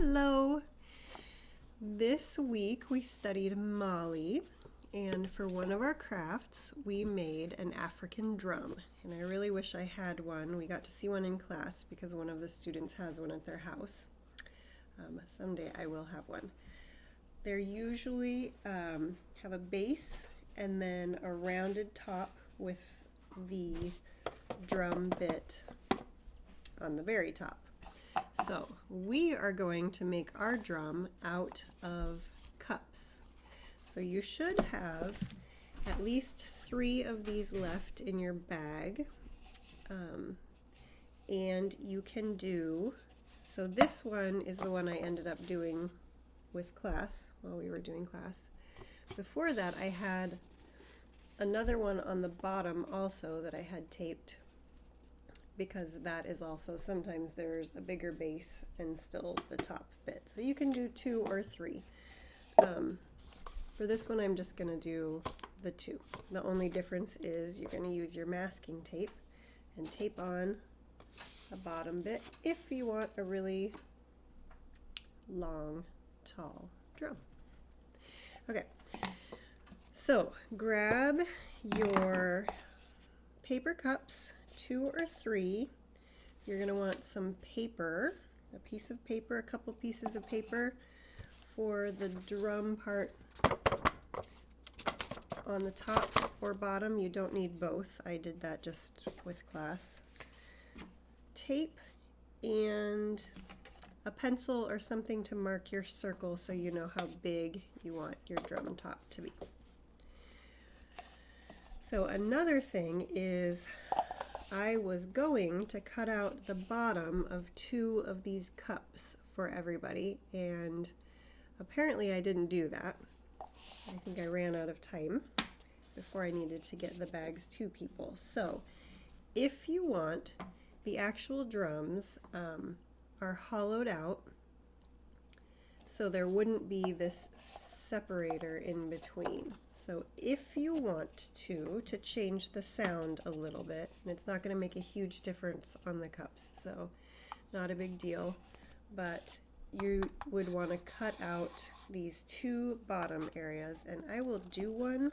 Hello! This week we studied Mali, and for one of our crafts we made an African drum. And I really wish I had one. We got to see one in class because one of the students has one at their house. Someday I will have one. They're usually have a base and then a rounded top with the drum bit on the very top. So we are going to make our drum out of cups. So you should have at least 3 of these left in your bag. And you can do, so this one is the one I ended up doing with class while we were doing class. Before that I had another one on the bottom also that I had taped, because that is also, sometimes there's a bigger base and still the top bit. So you can do 2 or 3. For this one I'm just going to do the 2. The only difference is you're going to use your masking tape and tape on the bottom bit if you want a really long, tall drum. Okay, so grab your paper cups, 2 or 3. You're going to want some paper, a piece of paper, a couple pieces of paper for the drum part on the top or bottom. You don't need both. I did that just with class. Tape and a pencil or something to mark your circle so you know how big you want your drum top to be. So another thing is I was going to cut out the bottom of 2 of these cups for everybody, and apparently I didn't do that. I think I ran out of time before I needed to get the bags to people. So if you want, the actual drums are hollowed out, so there wouldn't be this separator in between. So if you want to change the sound a little bit, and it's not going to make a huge difference on the cups, so not a big deal, but you would want to cut out these 2 bottom areas, and I will do one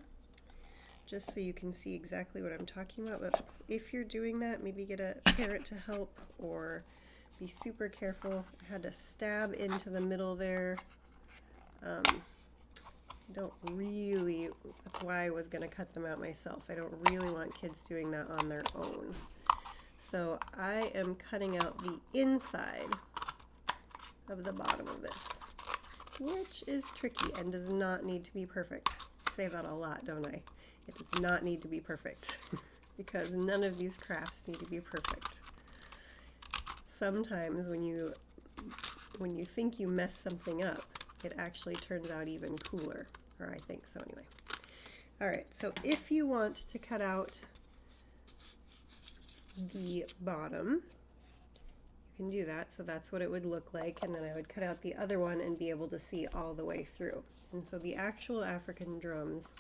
just so you can see exactly what I'm talking about. But if you're doing that, maybe get a parent to help or be super careful. I had to stab into the middle there. Don't really, that's why I was going to cut them out myself. I don't really want kids doing that on their own. So I am cutting out the inside of the bottom of this, which is tricky and does not need to be perfect. I say that a lot, don't I? It does not need to be perfect because none of these crafts need to be perfect. Sometimes when you think you mess something up, it actually turns out even cooler, or I think so anyway. All right, so if you want to cut out the bottom, you can do that. So that's what it would look like, and then I would cut out the other one and be able to see all the way through. And so the actual African drums,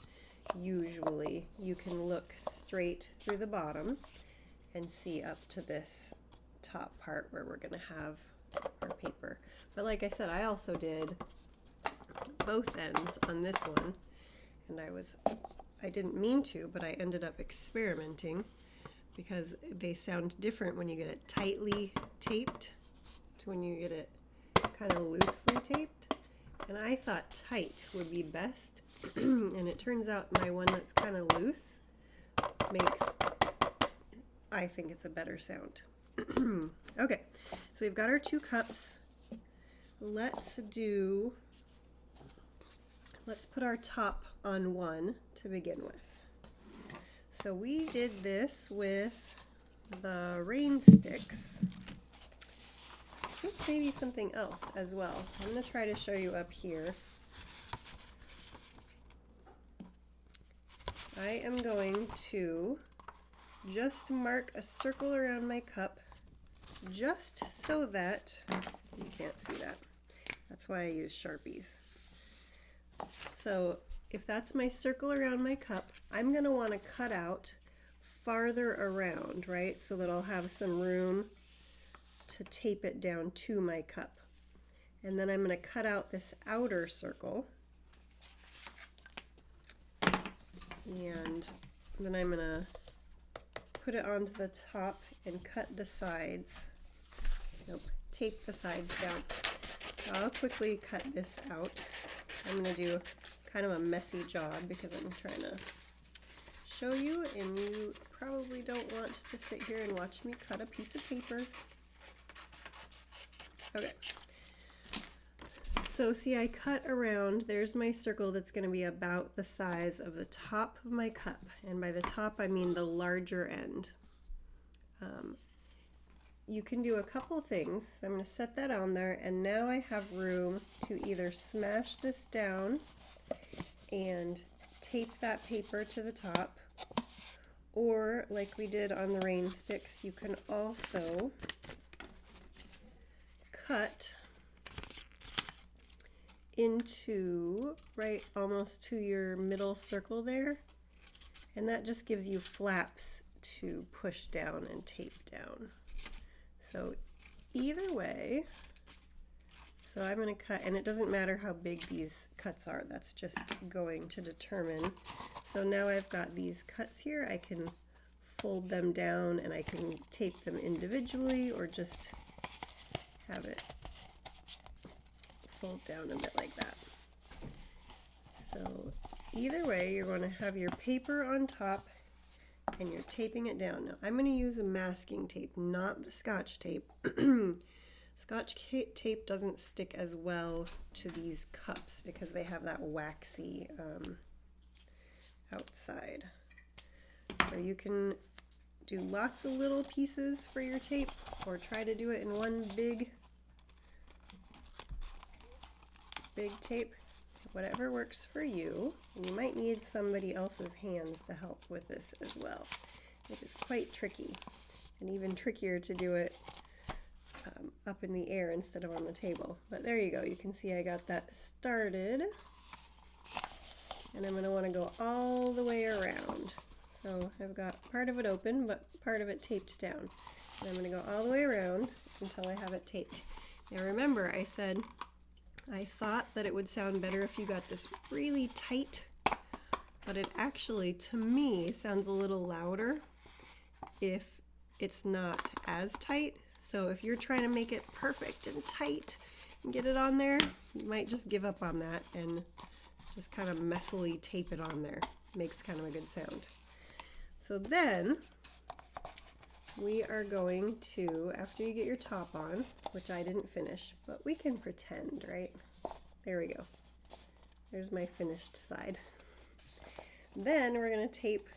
usually you can look straight through the bottom and see up to this top part where we're going to have our paper. But like I said, I also did both ends on this one, and I didn't mean to, but I ended up experimenting because they sound different when you get it tightly taped to when you get it kind of loosely taped, and I thought tight would be best. And it turns out my one that's kind of loose I think it's a better sound. Okay, so we've got our 2 cups. Let's put our top on one to begin with. So we did this with the rain sticks. I think maybe something else as well. I'm going to try to show you up here. I am going to just mark a circle around my cup just so that you can't see that. That's why I use Sharpies. So if that's my circle around my cup, I'm going to want to cut out farther around, right? So that I'll have some room to tape it down to my cup. And then I'm going to cut out this outer circle. And then I'm going to put it onto the top and cut the sides. Nope, tape the sides down. So I'll quickly cut this out. I'm going to do kind of a messy job because I'm trying to show you, and you probably don't want to sit here and watch me cut a piece of paper. Okay. So see, I cut around, there's my circle that's going to be about the size of the top of my cup. And by the top, I mean the larger end. You can do a couple things. So I'm going to set that on there, and now I have room to either smash this down and tape that paper to the top, or like we did on the rain sticks, you can also cut into right almost to your middle circle there, and that just gives you flaps to push down and tape down. So either way, so I'm going to cut, and it doesn't matter how big these cuts are, that's just going to determine. So now I've got these cuts here, I can fold them down and I can tape them individually or just have it fold down a bit like that. So either way, you're going to have your paper on top and you're taping it down. Now I'm going to use a masking tape, not the Scotch tape. Scotch tape doesn't stick as well to these cups because they have that waxy outside. So you can do lots of little pieces for your tape, or try to do it in one big tape, whatever works for you. And you might need somebody else's hands to help with this as well. It is quite tricky, and even trickier to do it up in the air instead of on the table. But there you go, you can see I got that started, and I'm going to want to go all the way around. So I've got part of it open, but part of it taped down. And I'm going to go all the way around until I have it taped. Now remember, I said I thought that it would sound better if you got this really tight, but it actually, to me, sounds a little louder if it's not as tight. So if you're trying to make it perfect and tight and get it on there, you might just give up on that and just kind of messily tape it on there. Makes kind of a good sound. So then we are going to, after you get your top on, which I didn't finish, but we can pretend, right? There we go. There's my finished side. Then we're going to tape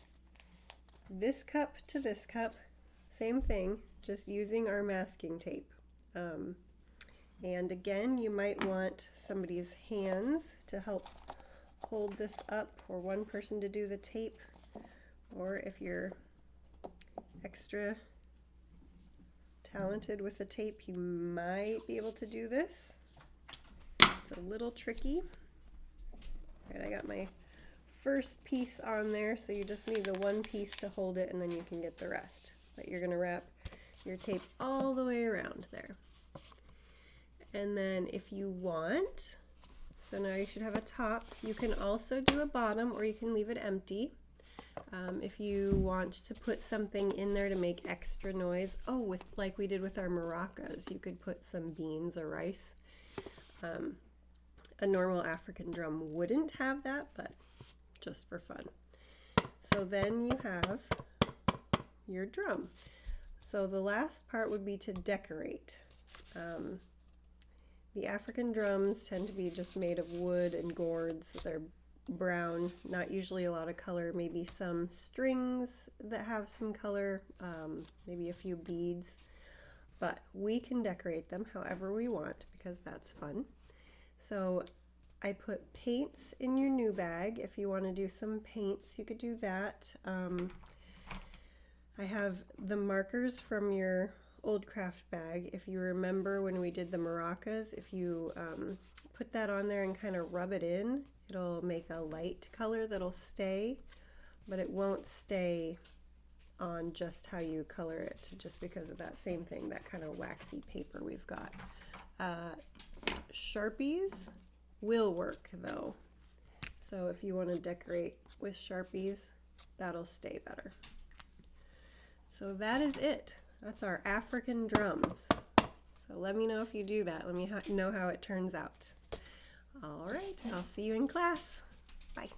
this cup to this cup, same thing, just using our masking tape. And again, you might want somebody's hands to help hold this up, or one person to do the tape, or if you're extra talented with the tape, you might be able to do this. It's a little tricky. All right, I got my first piece on there, so you just need the one piece to hold it, and then you can get the rest. But you're going to wrap your tape all the way around there. And then if you want, so now you should have a top. You can also do a bottom, or you can leave it empty. If you want to put something in there to make extra noise, with like we did with our maracas, you could put some beans or rice. A normal African drum wouldn't have that, but just for fun. So then you have your drum. So the last part would be to decorate. The African drums tend to be just made of wood and gourds. They're brown, not usually a lot of color, maybe some strings that have some color, maybe a few beads, but we can decorate them however we want because that's fun. So I put paints in your new bag. If you want to do some paints, you could do that. I have the markers from your old craft bag. If you remember when we did the maracas, if you put that on there and kind of rub it in, it'll make a light color that'll stay, but it won't stay on just how you color it, just because of that same thing, that kind of waxy paper we've got. Sharpies will work though. So if you want to decorate with Sharpies, that'll stay better. So that is it. That's our African drums. So let me know if you do that. Let me know how it turns out. All right, I'll see you in class. Bye.